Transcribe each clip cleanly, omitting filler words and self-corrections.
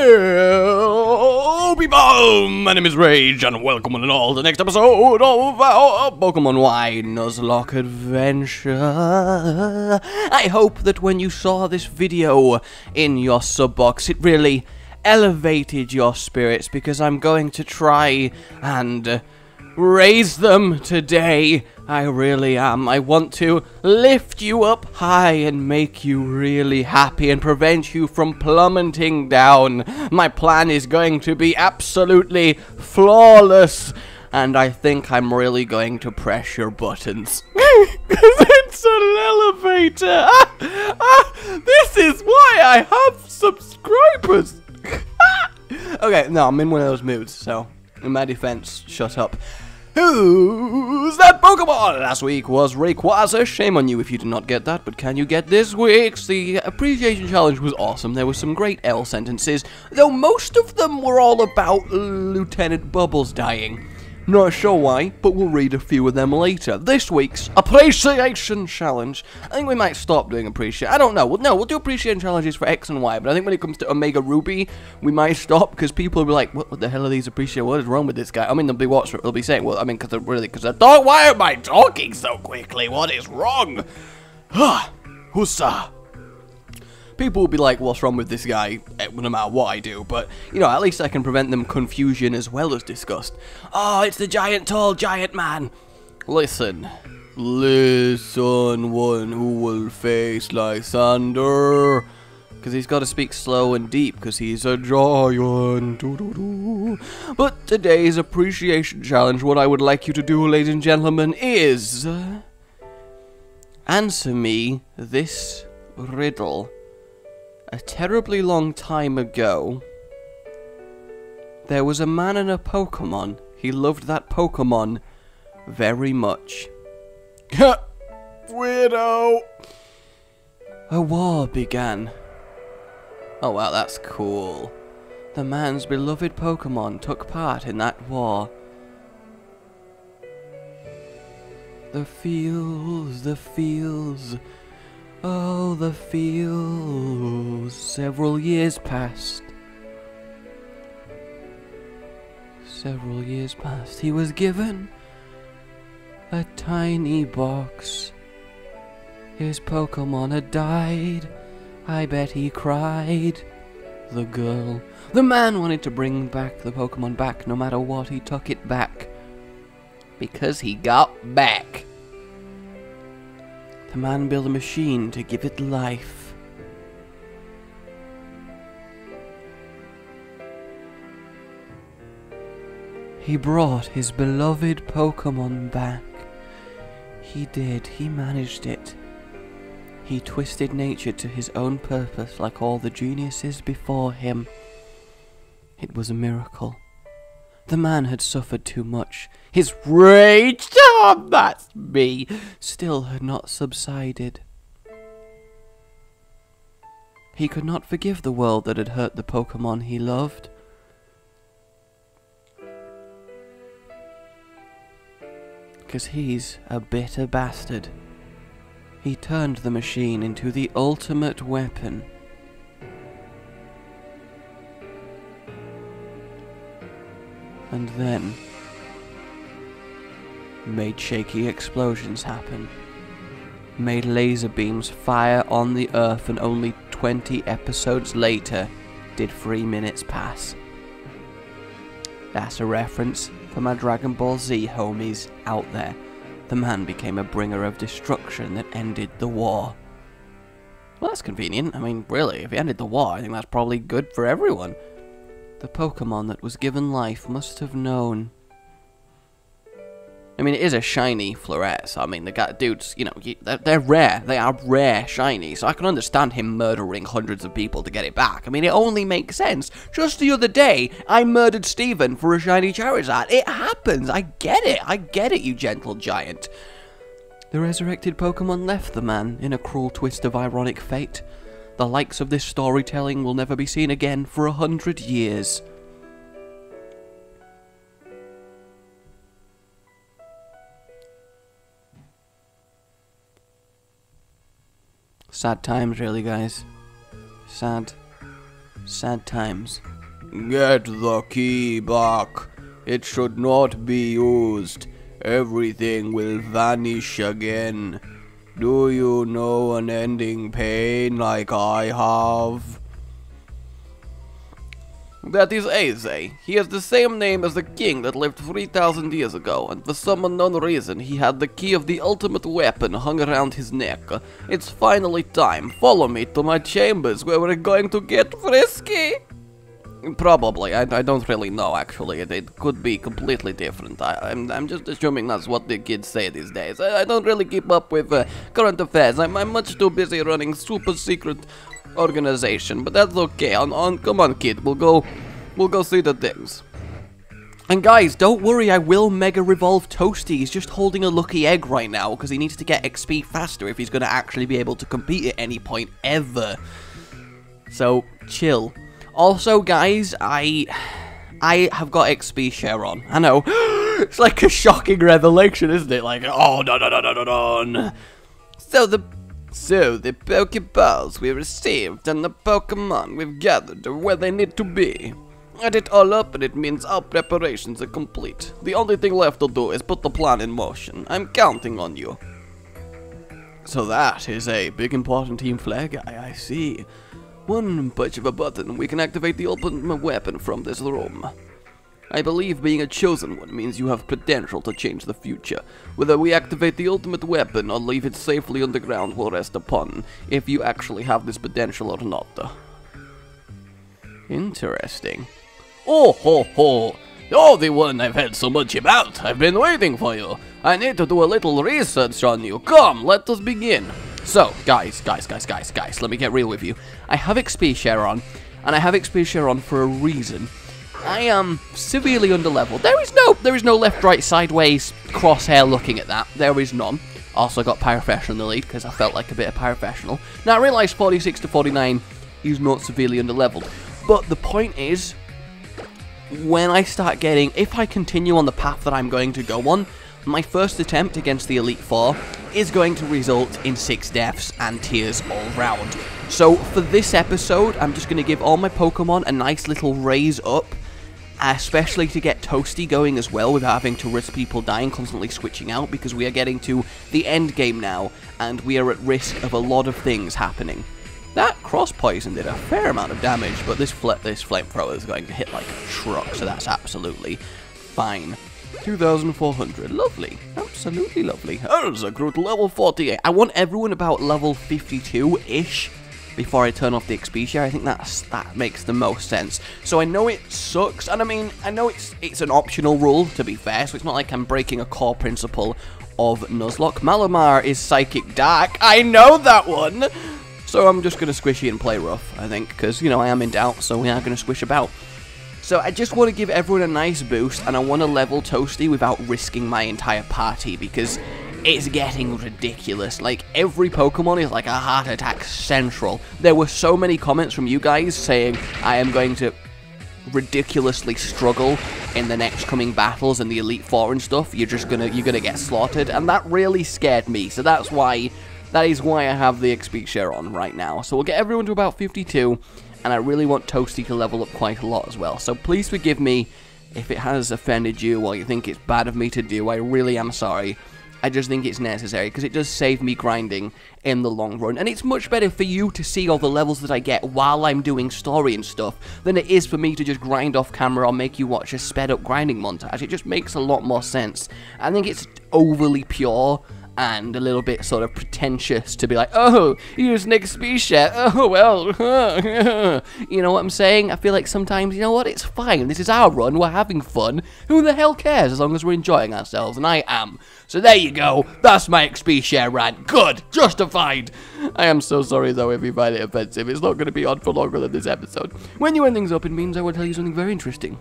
Hello, people! My name is Rage, and welcome one and all to the next episode of our Pokemon Y Nuzlocke adventure. I hope that when you saw this video in your sub box, it really elevated your spirits, because I'm going to try and raise them today. I really am. I want to lift you up high and make you really happy and prevent you from plummeting down. My plan is going to be absolutely flawless, and I think I'm really going to press your buttons. Because it's an elevator. This is why I have subscribers. Okay, no, I'm in one of those moods, so in my defense, shut up. Who's that Pokemon? Last week was Rayquaza. Shame on you if you did not get that, but can you get this week's? The appreciation challenge was awesome. There were some great L sentences, though most of them were all about Lieutenant Bubbles dying. Not sure why, but we'll read a few of them later. This week's appreciation challenge. I think we might stop doing appreciation. I don't know. We'll do appreciation challenges for X and Y, but I think when it comes to Omega Ruby, we might stop, because people will be like, what the hell are these appreciation? What is wrong with this guy? I mean, they'll be watching, they'll be saying, well, I mean, because why am I talking so quickly? What is wrong? Hussa. People will be like, what's wrong with this guy, no matter what I do, but, you know, at least I can prevent them confusion as well as disgust. Oh, it's the giant, tall, giant man. Listen, one who will face like thunder. Because he's got to speak slow and deep, because he's a giant. But today's appreciation challenge, what I would like you to do, ladies and gentlemen, is answer me this riddle. A terribly long time ago, there was a man and a Pokemon. He loved that Pokemon very much. Weirdo! A war began. Oh wow, that's cool. The man's beloved Pokemon took part in that war. The fields, oh, the fields. Several years passed. He was given a tiny box. His Pokemon had died. I bet he cried. The girl. The man wanted to bring back the Pokemon back. No matter what, he took it back. Because he got back. The man built a machine to give it life. He brought his beloved Pokemon back. He did. He managed it. He twisted nature to his own purpose like all the geniuses before him. It was a miracle. The man had suffered too much. His rage, oh, that's me, still had not subsided. He could not forgive the world that had hurt the Pokemon he loved. Because he's a bitter bastard. He turned the machine into the ultimate weapon. And then made shaky explosions happen, made laser beams fire on the earth, and only 20 episodes later did 3 minutes pass. That's a reference for my Dragon Ball Z homies out there. The man became a bringer of destruction that ended the war. Well, that's convenient. I mean, really, if he ended the war, I think that's probably good for everyone. The Pokemon that was given life must have known. I mean, it is a shiny Floret, so I mean, the guy, dudes, you know, they're rare. They are rare shiny, so I can understand him murdering hundreds of people to get it back. I mean, it only makes sense. Just the other day, I murdered Steven for a shiny Charizard. It happens. I get it, you gentle giant. The resurrected Pokemon left the man in a cruel twist of ironic fate. The likes of this storytelling will never be seen again for 100 years. Sad times, really, guys. Sad times. Get the key back. It should not be used. Everything will vanish again. Do you know unending pain like I have? That is Aze. He has the same name as the king that lived 3,000 years ago, and for some unknown reason he had the key of the ultimate weapon hung around his neck. It's finally time. Follow me to my chambers where we're going to get frisky. Probably. I don't really know, actually. It could be completely different. I'm just assuming that's what the kids say these days. I don't really keep up with current affairs. I'm much too busy running super secret organization, but that's okay. Come on, kid. We'll go see the things. And guys, don't worry, I will Mega Revolve Toasty. He's just holding a lucky egg right now because he needs to get XP faster if he's going to actually be able to compete at any point ever. So, chill. Also, guys, I have got XP share on. I know. It's like a shocking revelation, isn't it? Like, oh, no. So the Pokeballs we received and the Pokemon we've gathered are where they need to be. Add it all up and it means our preparations are complete. The only thing left to do is put the plan in motion. I'm counting on you. So that is a big important team flag, I see. One push of a button, we can activate the ultimate weapon from this room. I believe being a chosen one means you have potential to change the future. Whether we activate the ultimate weapon or leave it safely underground will rest upon if you actually have this potential or not. Interesting. Oh ho ho! You're the one I've heard so much about. I've been waiting for you. I need to do a little research on you. Come, let us begin. So, guys, let me get real with you. I have XP share on, and I have XP share on for a reason. I am severely underleveled. There is no left, right, sideways crosshair looking at that. There is none. Also got Pyrofessional in the lead, because I felt like a bit of Pyrofessional. Now, I realise 46 to 49 is not severely underleveled. But the point is, when I start getting, if I continue on the path that I'm going to go on, my first attempt against the Elite Four is going to result in 6 deaths and tears all round. So for this episode, I'm just going to give all my Pokemon a nice little raise up, especially to get Toasty going as well without having to risk people dying, constantly switching out, because we are getting to the end game now, and we are at risk of a lot of things happening. That cross poison did a fair amount of damage, but this flamethrower is going to hit like a truck, so that's absolutely fine. 2,400. Lovely. Absolutely lovely. Urza grew to level 48. I want everyone about level 52-ish before I turn off the XP share. I think that makes the most sense. So I know it sucks, and I mean, I know it's an optional rule, to be fair, so it's not like I'm breaking a core principle of Nuzlocke. Malamar is Psychic Dark. I know that one! So I'm just going to squishy and play rough, I think, because, you know, I am in doubt, so we are going to squish about. So I just want to give everyone a nice boost, and I want to level Toasty without risking my entire party, because it's getting ridiculous. Like, every Pokemon is like a heart attack central. There were so many comments from you guys saying I am going to ridiculously struggle in the next coming battles and the Elite Four and stuff. You're gonna get slaughtered, and that really scared me. So that is why I have the XP share on right now. So we'll get everyone to about 52. And I really want Toasty to level up quite a lot as well. So please forgive me if it has offended you or you think it's bad of me to do. I really am sorry. I just think it's necessary because it does save me grinding in the long run. And it's much better for you to see all the levels that I get while I'm doing story and stuff than it is for me to just grind off camera or make you watch a sped up grinding montage. It just makes a lot more sense. I think it's overly pure and a little bit sort of pretentious to be like, oh, use an XP share, oh, well, you know what I'm saying? I feel like sometimes, you know what, it's fine, this is our run, we're having fun, who the hell cares as long as we're enjoying ourselves, and I am. So there you go, that's my XP share rant, good, justified. I am so sorry though if you find it offensive, it's not going to be on for longer than this episode. When you end things up, it means I will tell you something very interesting.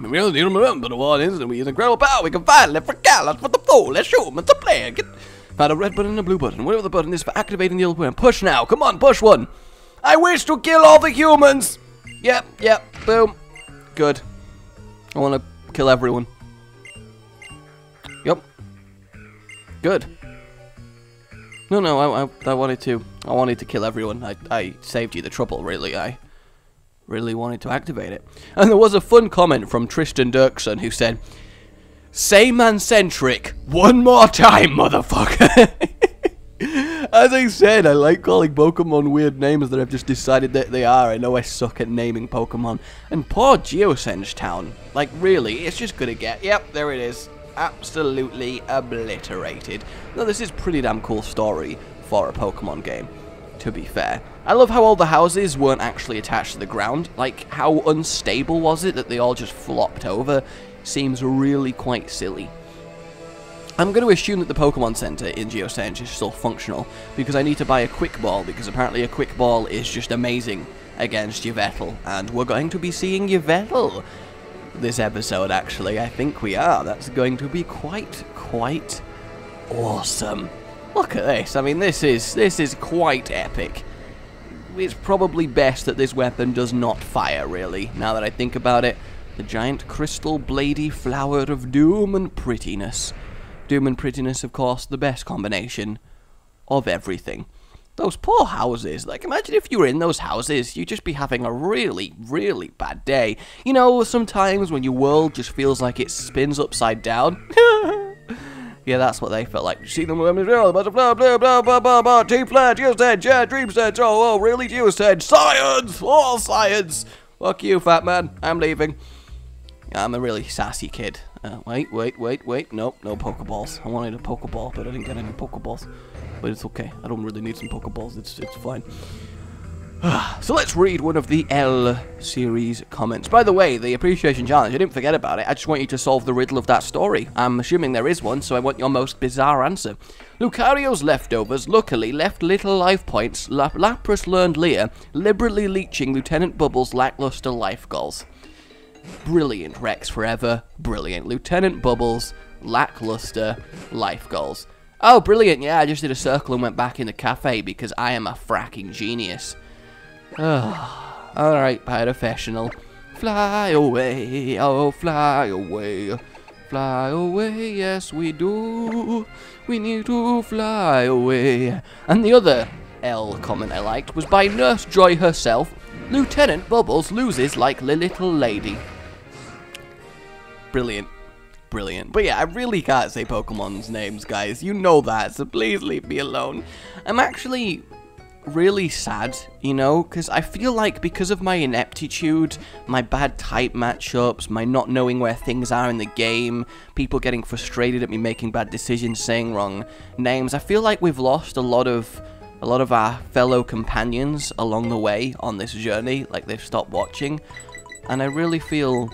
We really need to remember the one instant we use incredible power. We can finally forget. Let's put the fool. Let's shoot him. It's a player. Find a red button and a blue button. Whatever the button is for activating the other button. Push now. Come on, push one. I wish to kill all the humans. Yep. Boom. Good. I want to kill everyone. Yep. Good. No, I wanted to. I wanted to kill everyone. I saved you the trouble, really. really wanted to activate it. And there was a fun comment from Tristan Dirksen who said, "Say man-centric one more time, motherfucker." As I said, I like calling Pokemon weird names that I've just decided that they are. I know I suck at naming Pokemon. And poor Geosenge Town. Like, really, it's just gonna get... Yep, there it is. Absolutely obliterated. No, this is a pretty damn cool story for a Pokemon game, to be fair. I love how all the houses weren't actually attached to the ground. Like, how unstable was it that they all just flopped over? Seems really quite silly. I'm going to assume that the Pokemon Center in Geosenge is still functional, because I need to buy a Quick Ball, because apparently a Quick Ball is just amazing against Yveltal, and we're going to be seeing Yveltal this episode, actually. I think we are. That's going to be quite awesome. Look at this. I mean, this is quite epic. It's probably best that this weapon does not fire, really, now that I think about it. The giant crystal bladey flower of doom and prettiness. Doom and prettiness, of course, the best combination of everything. Those poor houses. Like, imagine if you were in those houses, you'd just be having a really bad day. You know, sometimes when your world just feels like it spins upside down. Yeah, that's what they felt like. You see them, blah, blah, blah, blah, blah, blah, Team Flare, Geosenge, yeah, Dream Sense, oh, really, Geosenge, science, all science. Fuck you, fat man, I'm leaving. I'm a really sassy kid. Wait, nope, no Pokeballs. I wanted a Pokeball, but I didn't get any Pokeballs. But it's okay, I don't really need some Pokeballs, it's fine. So let's read one of the L series comments. By the way, the appreciation challenge, I didn't forget about it. I just want you to solve the riddle of that story. I'm assuming there is one, so I want your most bizarre answer. Lucario's leftovers luckily left little life points. Lapras learned Leer, liberally leeching Lieutenant Bubbles' lackluster life goals. Brilliant, Rex forever. Brilliant. Lieutenant Bubbles, lackluster life goals. Oh, brilliant. Yeah, I just did a circle and went back in the cafe because I am a fracking genius. Alright, professional. Fly away, oh, fly away. Fly away, yes we do. We need to fly away. And the other L comment I liked was by Nurse Joy herself. Lieutenant Bubbles loses like the little lady. Brilliant. Brilliant. But yeah, I really can't say Pokemon's names, guys. You know that, so please leave me alone. I'm actually really sad, you know, because I feel like because of my ineptitude, my bad type matchups, my not knowing where things are in the game, people getting frustrated at me making bad decisions, saying wrong names, I feel like we've lost a lot of our fellow companions along the way on this journey. Like, they've stopped watching, and I really feel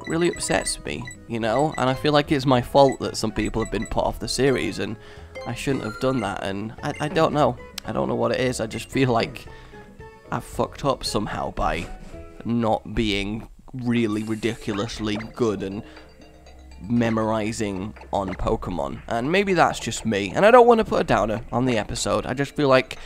really upsets me, you know, and I feel like it's my fault that some people have been put off the series, and I shouldn't have done that, and I don't know what it is. I just feel like I've fucked up somehow by not being really ridiculously good and memorizing on Pokemon, and maybe that's just me, and I don't want to put a downer on the episode. I just feel like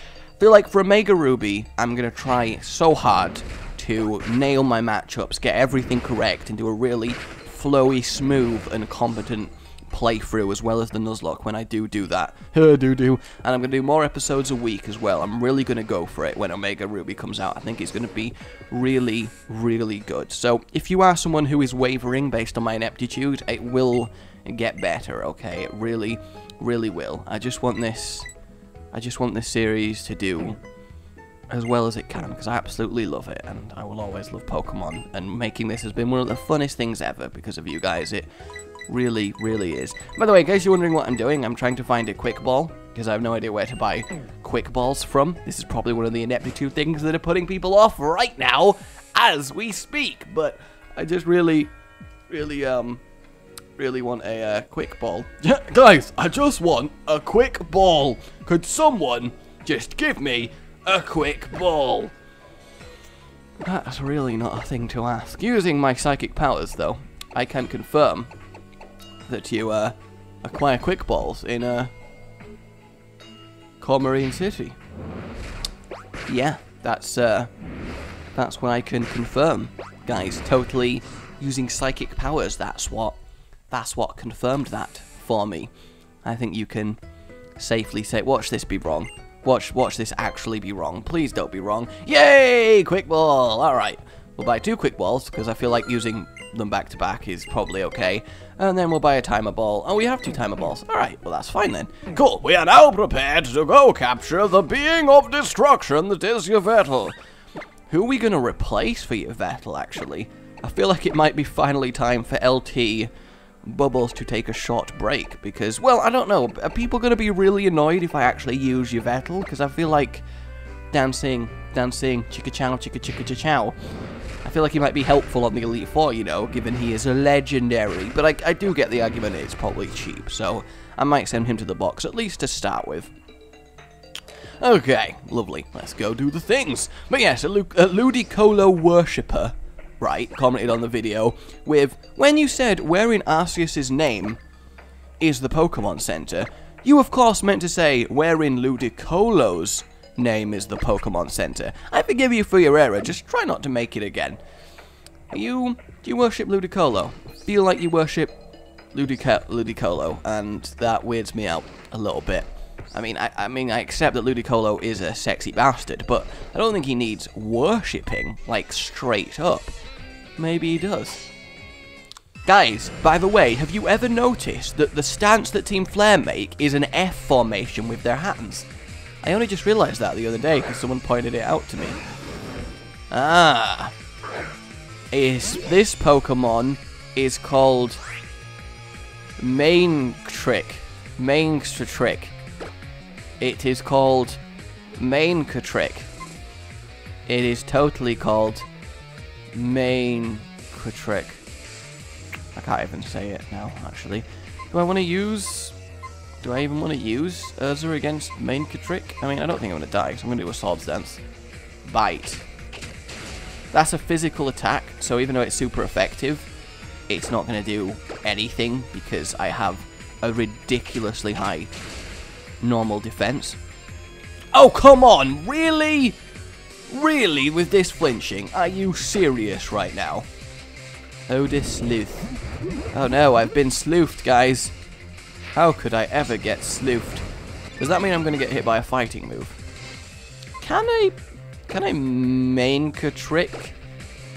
for Omega Ruby, I'm gonna try so hard to nail my matchups, get everything correct, and do a really flowy, smooth, and competent playthrough, as well as the Nuzlocke when I do that. And I'm going to do more episodes a week as well. I'm really going to go for it when Omega Ruby comes out. I think it's going to be really good. So if you are someone who is wavering based on my ineptitude, it will get better, okay? It really will. I just want this series to do as well as it can, because I absolutely love it, and I will always love Pokemon, and making this has been one of the funnest things ever because of you guys. It really is. By the way, in case you're wondering what I'm doing, I'm trying to find a Quick Ball, because I have no idea where to buy Quick Balls from. This is probably one of the ineptitude things that are putting people off right now as we speak, but I just really want a Quick Ball. Guys, I just want a Quick Ball. Could someone just give me a Quick Ball? That's really not a thing to ask. Using my psychic powers, though, I can confirm that you acquire Quick Balls in Cormarine City. Yeah, that's what I can confirm, guys. Totally using psychic powers. That's what confirmed that for me. I think you can safely say, watch this be wrong. Watch this actually be wrong. Please don't be wrong. Yay! Quick ball! Alright. We'll buy 2 quick balls, because I feel like using them back to back is probably okay. And then we'll buy a timer ball. Oh, we have 2 timer balls. Alright, well that's fine then. Cool, we are now prepared to go capture the being of destruction that is Yveltal. Who are we going to replace for Yveltal, actually? I feel like it might be finally time for LT Bubbles to take a short break, because, well, I don't know, are people going to be really annoyed if I actually use Yveltal? Because I feel like dancing, chicka chow, chicka chicka cha chow. I feel like he might be helpful on the Elite Four, you know, given he is a legendary, but I do get the argument it's probably cheap, so I might send him to the box, at least to start with. Okay, lovely, let's go do the things. But yes, a Ludicolo worshipper, right, commented on the video with, when you said wherein Arceus' name is the Pokemon Center, you of course meant to say wherein Ludicolo's name is the Pokemon Center. I forgive you for your error, just try not to make it again. Do you worship Ludicolo? Feel like you worship Ludicolo, and that weirds me out a little bit. I mean, I accept that Ludicolo is a sexy bastard, but I don't think he needs worshipping, like, straight up. Maybe he does. Guys, by the way, have you ever noticed that the stance that Team Flare make is an F formation with their hands? I only just realized that the other day because someone pointed it out to me. Ah. This Pokemon is called Maintrick. It is called Maintrick. It is totally called Maintrick. I can't even say it now, actually. Do I even want to use Urza against Maintrick? I mean, I don't think I'm going to die, so I'm going to do a Swords Dance. Bite. That's a physical attack, so even though it's super effective, it's not going to do anything because I have a ridiculously high normal defense. Oh, come on! Really? Really, with this flinching? Are you serious right now? Oh, this sleuth. Oh no, I've been sleuthed, guys. How could I ever get sleuthed? Does that mean I'm going to get hit by a fighting move? Can I Maintrick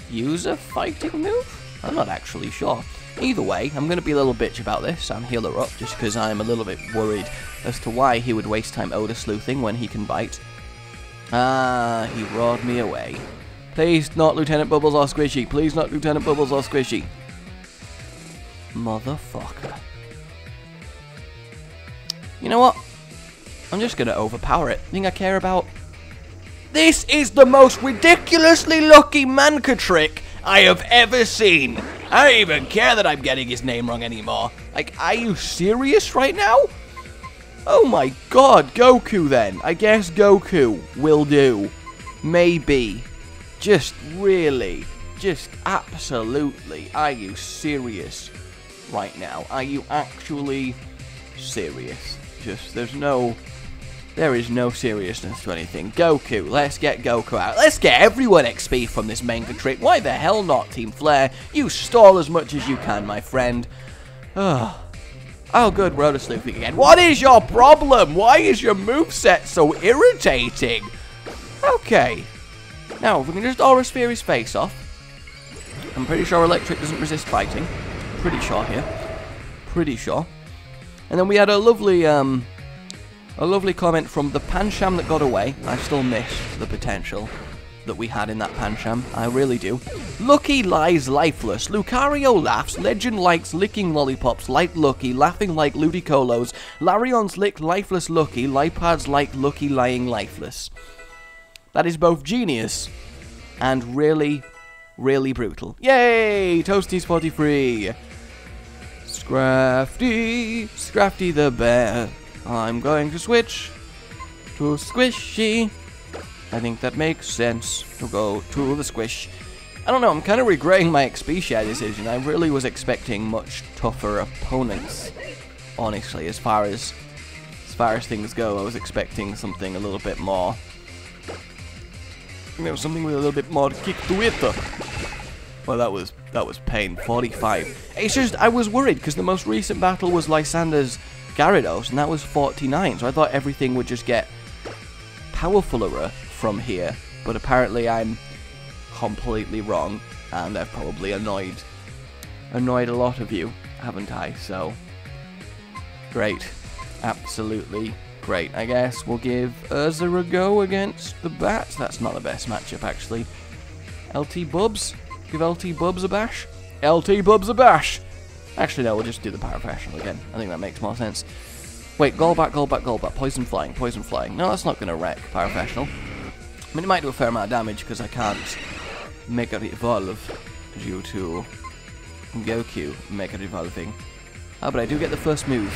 use a fighting move? I'm not actually sure. Either way, I'm going to be a little bitch about this and heal her up just because I'm a little bit worried as to why he would waste time Odor sleuthing when he can bite. Ah, he roared me away. Please not Lieutenant Bubbles or Squishy. Please not Lieutenant Bubbles or Squishy. Motherfucker. You know what? I'm just going to overpower it. Think I care about... This is the most ridiculously lucky Mancatrick I have ever seen. I don't even care that I'm getting his name wrong anymore. Like, are you serious right now? Oh my god, Goku then. I guess Goku will do. Maybe. Just really. Just absolutely. Are you serious right now? Are you actually serious? Just, there is no seriousness to anything. Goku, let's get Goku out. Let's get everyone XP from this Mancatrick. Why the hell not, Team Flare? You stall as much as you can, my friend. Oh, good, we're out of sleuthing again. What is your problem? Why is your moveset so irritating? Okay. Now, if we can just Aura Sphere his face off. I'm pretty sure Electric doesn't resist fighting. Pretty sure here. Pretty sure. And then we had a lovely comment from the Pancham that got away. I still miss the potential that we had in that Pancham. I really do. Lucky lies lifeless. Lucario laughs. Legend likes licking lollipops like Lucky, laughing like Ludicolos. Larion's licked lifeless Lucky. Lipad's like Lucky lying lifeless. That is both genius and really, really brutal. Yay! Toasty's 43. Scrafty the bear. I'm going to switch to Squishy. I think that makes sense to go to the Squish. I don't know, I'm kind of regretting my XP share decision. I really was expecting much tougher opponents, honestly, as far as things go. I was expecting something a little bit more, you know, something with a little bit more kick to it. Well, that was pain. 45. It's just, I was worried because the most recent battle was Lysander's Gyarados, and that was 49, so I thought everything would just get powerfuler from here, but apparently I'm completely wrong, and I've probably annoyed a lot of you, haven't I? So, great. Absolutely great. I guess we'll give Urza a go against the Bats. That's not the best matchup, actually. LT Bubs? Give LT Bubs a bash? LT Bubs a bash! Actually, no, we'll just do the Paraprofessional again. I think that makes more sense. Wait, goal back, poison flying. No, that's not going to wreck Paraprofessional. I mean, it might do a fair amount of damage because I can't Mega Evolve due to Goku Mega Evolving. Oh, but I do get the first move.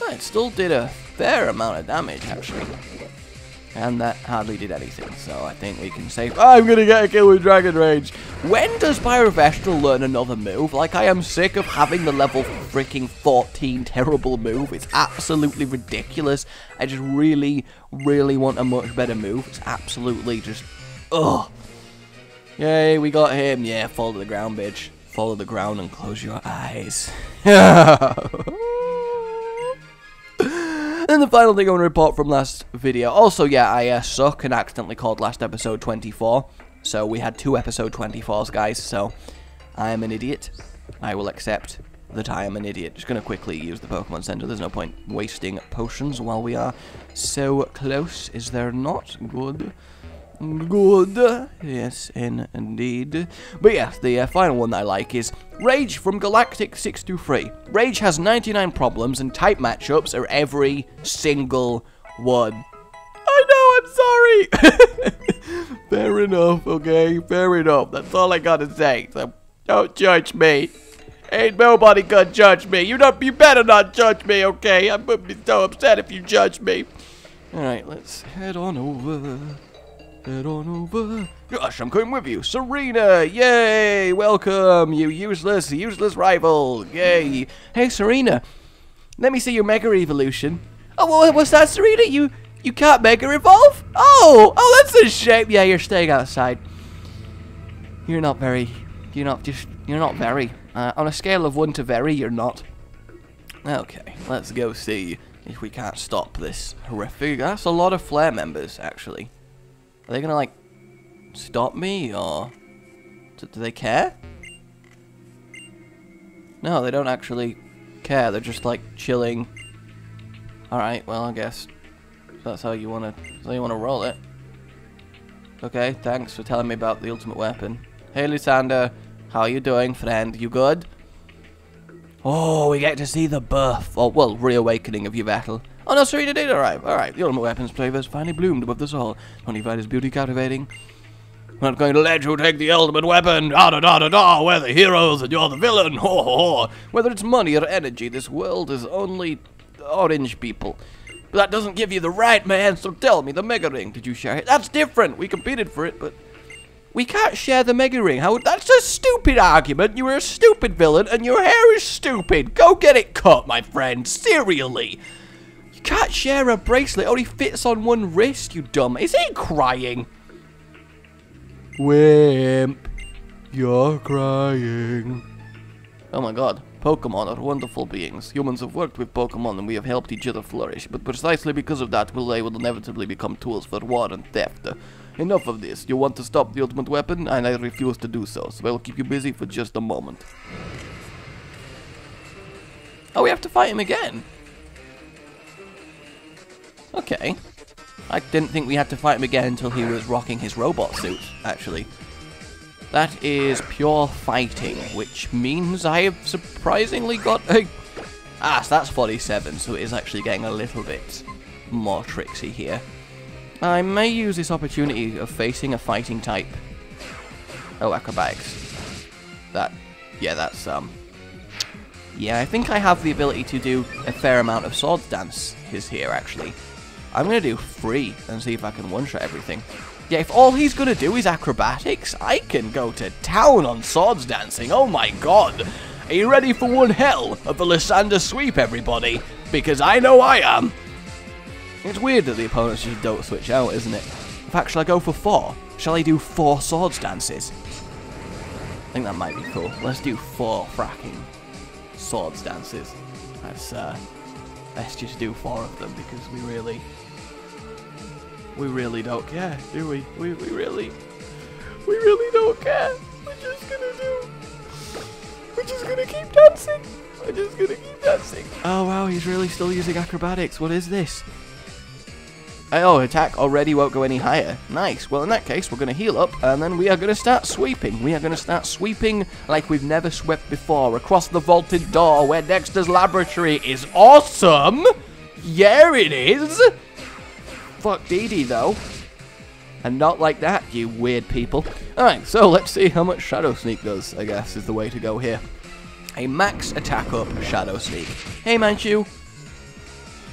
Oh, it still did a fair amount of damage, actually. And that hardly did anything, so I think we can say, I'm gonna get a kill with Dragon Rage. When does Pyrovestral learn another move? Like, I am sick of having the level freaking 14 terrible move. It's absolutely ridiculous. I just really, really want a much better move. It's absolutely just, ugh. Yay, we got him. Yeah, fall to the ground, bitch. Fall to the ground and close your eyes. And the final thing I want to report from last video. Also, yeah, I suck and accidentally called last episode 24. So we had 2 episode 24s, guys. So I am an idiot. I will accept that I am an idiot. Just going to quickly use the Pokemon Center. There's no point wasting potions while we are so close. Is there not? Good. Good. Yes, indeed. But yeah, the final one that I like is Rage from Galactic623. Rage has 99 problems and type matchups are every single one. I know, I'm sorry. Fair enough, okay? Fair enough. That's all I gotta say. So don't judge me. Ain't nobody gonna judge me. You better not judge me, okay? I'm gonna be so upset if you judge me. Alright, let's head on over. Head on over. Gosh, I'm coming with you. Serena, yay! Welcome, you useless rival. Yay. Hey, Serena, let me see your Mega Evolution. Oh, what's that, Serena? You can't Mega Evolve? Oh, that's a shame. Yeah, you're staying outside. You're not very. On a scale of 1 to very, you're not. Okay, let's go see if we can't stop this horrific. That's a lot of Flare members, actually. Are they gonna, like, stop me, or do they care? No, they don't actually care. They're just, like, chilling. Alright, well, I guess that's how you wanna roll it. Okay, thanks for telling me about the ultimate weapon. Hey, Lysander, how are you doing, friend? You good? Oh, we get to see the birth, or, well, reawakening of Yveltal. Oh no, Serena did arrive. Alright, the ultimate weapons flavor has finally bloomed above us all. Only find his beauty captivating. We're not going to let you take the ultimate weapon. Da-da-da-da-da. We're the heroes and you're the villain. Ho ho ho. Whether it's money or energy, this world is only orange people. But that doesn't give you the right, man. So tell me, the Mega Ring, did you share it? That's different. We competed for it, but we can't share the Mega Ring. That's a stupid argument. You were a stupid villain and your hair is stupid. Go get it cut, my friend. Seriously. Can't share a bracelet, only fits on one wrist, you dumb. Is he crying? Wimp, you're crying. Oh my god, Pokemon are wonderful beings. Humans have worked with Pokemon and we have helped each other flourish, but precisely because of that, they will inevitably become tools for war and theft. Enough of this. You want to stop the ultimate weapon, and I refuse to do so, so I will keep you busy for just a moment. Oh, we have to fight him again. Okay. I didn't think we had to fight him again until he was rocking his robot suit, actually. That is pure fighting, which means I have surprisingly got a... Ah, so that's 47, so it is actually getting a little bit more tricksy here. I may use this opportunity of facing a fighting type. Oh, acrobatics. Yeah, I think I have the ability to do a fair amount of swords dances here, actually. I'm going to do 3 and see if I can one-shot everything. Yeah, if all he's going to do is acrobatics, I can go to town on swords dancing. Oh my god. Are you ready for one hell of a Lysander sweep, everybody? Because I know I am. It's weird that the opponents just don't switch out, isn't it? In fact, shall I go for 4? Shall I do 4 swords dances? I think that might be cool. Let's do 4 fracking swords dances. Let's just do 4 of them because we We really don't care, do we? We really don't care. We're just gonna keep dancing. We're just gonna keep dancing. Oh wow, he's really still using acrobatics. What is this? Oh, attack already won't go any higher. Nice. Well, in that case, we're going to heal up, and then we are going to start sweeping. We are going to start sweeping like we've never swept before, across the vaulted door where Dexter's laboratory is awesome. Yeah, it is. Fuck Dee Dee, though. And not like that, you weird people. Alright, so let's see how much Shadow Sneak does, I guess, is the way to go here. A max attack up Shadow Sneak. Hey, Manchu.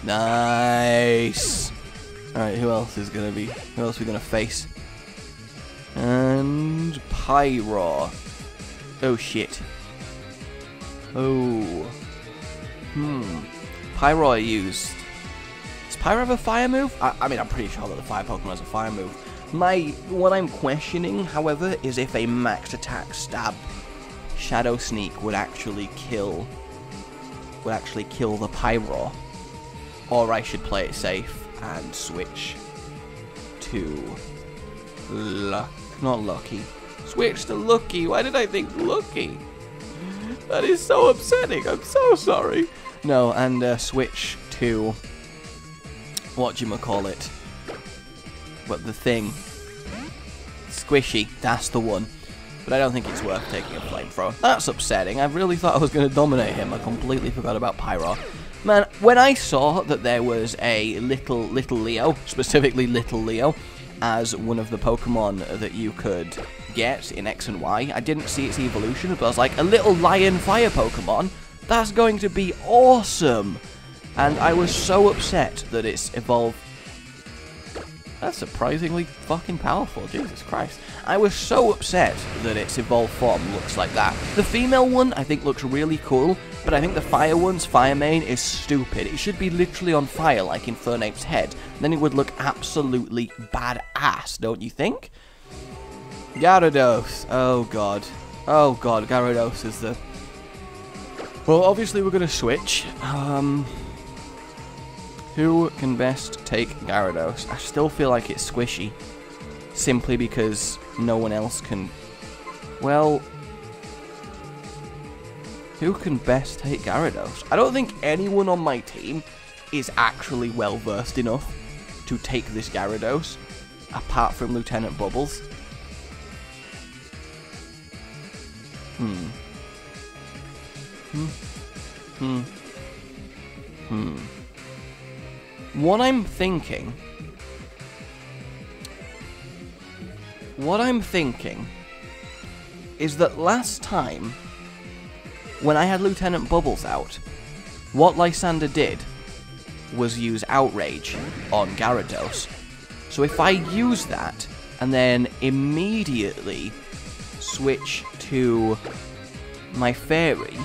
Nice. Alright, who else are we gonna face? And Pyro. Oh shit. Oh. Pyro I used. Does Pyro have a fire move? I mean, I'm pretty sure that the fire Pokemon has a fire move. What I'm questioning, however, is if a max attack stab Shadow Sneak would actually kill the Pyro. Or I should play it safe and switch to not Lucky. Switch to Lucky. Why did I think Lucky? That is so upsetting. I'm so sorry. No, and switch to whatchamacallit. But the thing. Squishy. That's the one. But I don't think it's worth taking a flamethrower. That's upsetting. I really thought I was going to dominate him. I completely forgot about Pyro. Man, when I saw that there was a little Leo, specifically Little Leo, as one of the Pokemon that you could get in X and Y, I didn't see its evolution, but I was like, a little lion fire Pokemon? That's going to be awesome! And I was so upset that it's evolved. That's surprisingly fucking powerful, Jesus Christ. I was so upset that its evolved form looks like that. The female one, I think, looks really cool, but I think the fire one's fire main is stupid. It should be literally on fire, like in Fernape's head. Then it would look absolutely badass, don't you think? Gyarados. Oh, God. Oh, God, Gyarados is the... Well, obviously we're going to switch. Who can best take Gyarados? I still feel like it's Squishy. Simply because no one else can... Well... Who can best take Gyarados? I don't think anyone on my team is actually well versed enough to take this Gyarados, apart from Lieutenant Bubbles. What I'm thinking is that last time, when I had Lieutenant Bubbles out, what Lysander did was use Outrage on Gyarados. So if I use that, and then immediately switch to my Fairy,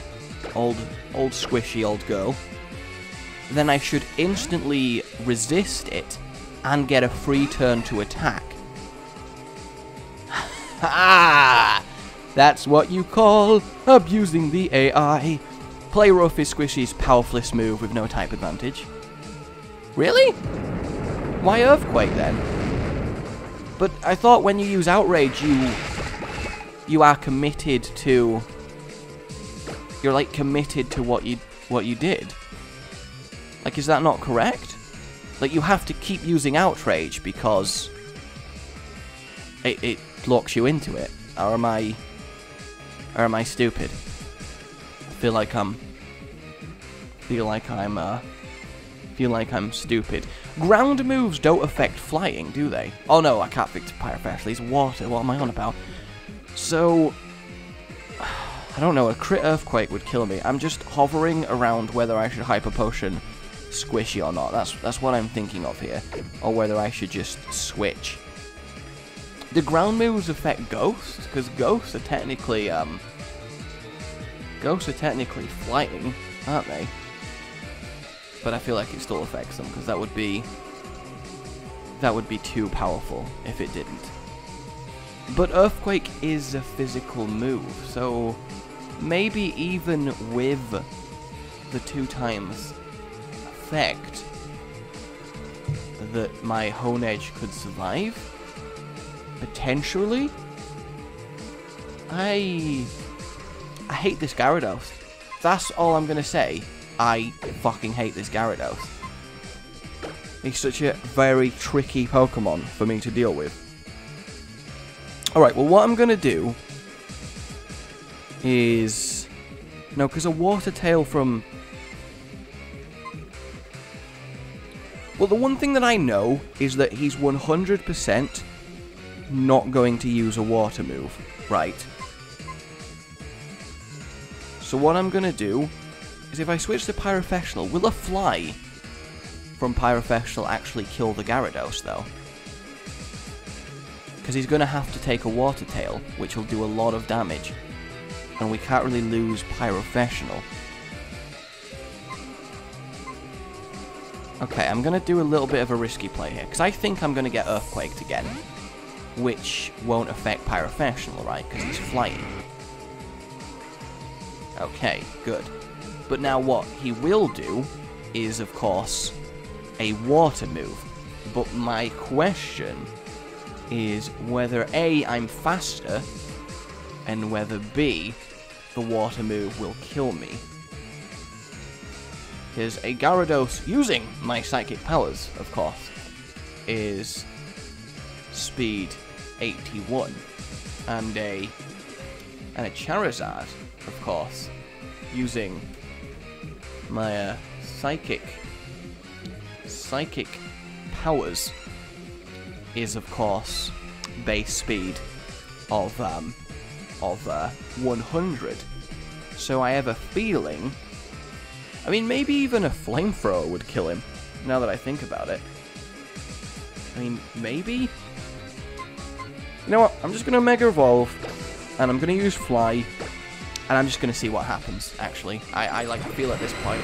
old squishy old girl, then I should instantly resist it and get a free turn to attack. Ha! That's what you call abusing the AI. Play rough is Squishy's powerfulest move with no type advantage. Really? Why Earthquake then? But I thought when you use Outrage, you are committed to... You're like committed to what you did. Like, is that not correct? Like, you have to keep using Outrage because it locks you into it. Or am I stupid? I feel like I'm stupid. Ground moves don't affect flying, do they? Oh no, I can't fix Pyrophast. It's water. What am I on about? So, I don't know. A crit Earthquake would kill me. I'm just hovering around whether I should Hyper Potion Squishy or not. That's what I'm thinking of here. Or whether I should just switch. Do ground moves affect ghosts? Because ghosts are technically flying, aren't they? But I feel like it still affects them because that would be too powerful if it didn't. But Earthquake is a physical move, so maybe even with the 2 times effect, that my Honedge could survive. Potentially. I hate this Gyarados. That's all I'm gonna say. I fucking hate this Gyarados. He's such a very tricky Pokemon for me to deal with. Alright, well what I'm gonna do is... No, because a Water Tail from... Well, the one thing that I know is that he's 100% not going to use a Water move, right? So what I'm gonna do is if I switch to Pyrophectional, will a Fly from Pyrophectional actually kill the Gyarados, though? Because he's gonna have to take a Water Tail, which will do a lot of damage. And we can't really lose Pyrophectional. Okay, I'm gonna do a little bit of a risky play here, because I think I'm gonna get Earthquaked again. Which won't affect Pyrophectional, right? Because he's flying. Okay, good. But now what he will do is, of course, a Water move. But my question is whether A, I'm faster, and whether B, the Water move will kill me. Because a Gyarados, using my Psychic powers, of course, is speed 81. And a Charizard, of course, using my psychic powers, is of course base speed of 100. So I have a feeling, I mean, maybe even a Flamethrower would kill him, now that I think about it. I mean, maybe? You know what, I'm just going to Mega Evolve, and I'm going to use Fly, and I'm just going to see what happens, actually. I like to feel at this point,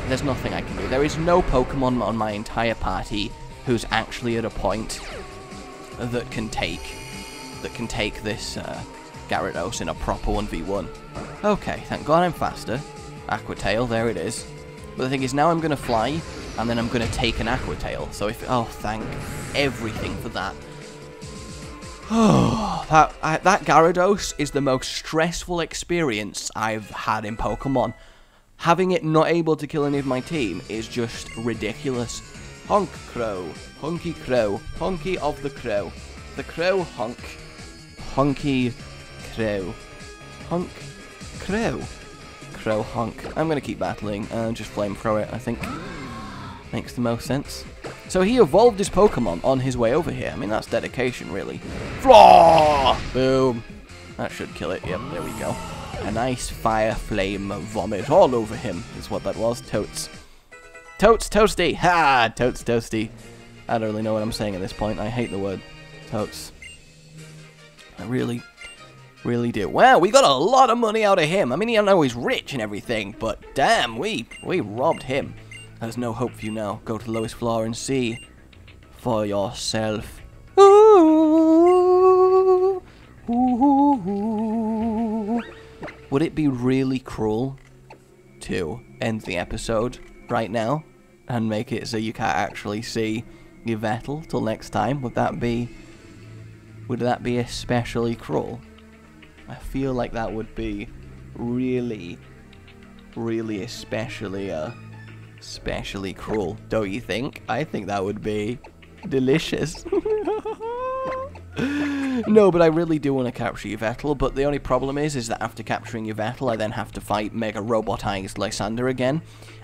there's nothing I can do. There is no Pokemon on my entire party who's actually at a point that can take this Gyarados in a proper 1v1. Okay, thank God I'm faster. Aqua Tail, there it is. But the thing is, now I'm going to Fly, and then I'm going to take an Aqua Tail. So if... Oh, thank everything for that. That Gyarados is the most stressful experience I've had in Pokemon. Having it not able to kill any of my team is just ridiculous. Honk Crow, Honky Crow, Honky of the Crow. The Crow honk. Honky Crow. Honk Crow. Crow honk. I'm going to keep battling and just Flamethrower it, I think. Makes the most sense. So he evolved his Pokemon on his way over here. I mean, that's dedication, really. Flaw! Boom. That should kill it. Yep, there we go. A nice fire flame vomit all over him is what that was. Totes. Totes toasty! Ha! Totes toasty. I don't really know what I'm saying at this point. I hate the word totes. I really do. Wow, we got a lot of money out of him. I mean, I know he's rich and everything, but damn, we robbed him. There's no hope for you now. Go to the lowest floor and see for yourself. Ooh, ooh, ooh. Would it be really cruel to end the episode right now and make it so you can't actually see Yveltal till next time? Would that be especially cruel? I feel like that would be really especially cruel, don't you think? I think that would be delicious. No, but I really do want to capture Yveltal, but the only problem is that after capturing Yveltal, I then have to fight Mega Robotized Lysander again,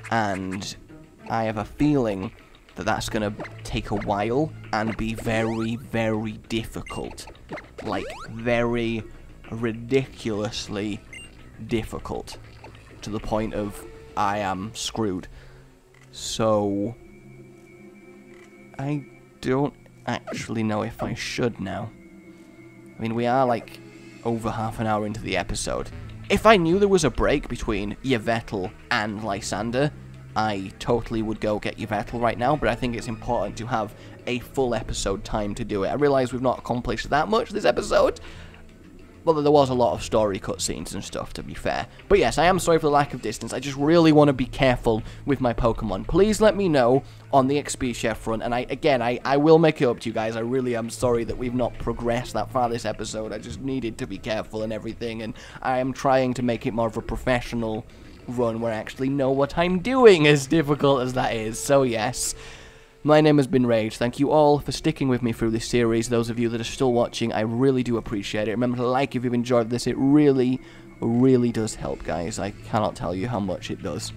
and I have a feeling that that's going to take a while and be very difficult. Like, very ridiculously difficult, to the point of I am screwed. So I don't actually know if I should now. I mean, we are like over half an hour into the episode. If I knew there was a break between Yveltal and Lysander, I totally would go get Yveltal right now, but I think it's important to have a full episode time to do it. I realise we've not accomplished that much this episode, Well, there was a lot of story cutscenes and stuff, to be fair. But yes, I am sorry for the lack of distance. I just really want to be careful with my Pokemon. Please let me know on the XP share front. And I will make it up to you guys. I really am sorry that we've not progressed that far this episode. I just needed to be careful and everything. And I am trying to make it more of a professional run where I actually know what I'm doing, as difficult as that is. So yes. My name has been Rage. Thank you all for sticking with me through this series. Those of you that are still watching, I really do appreciate it. Remember to like if you've enjoyed this. It really, really does help, guys. I cannot tell you how much it does.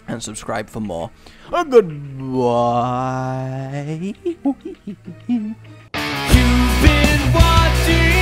And subscribe for more. Goodbye. You've been watching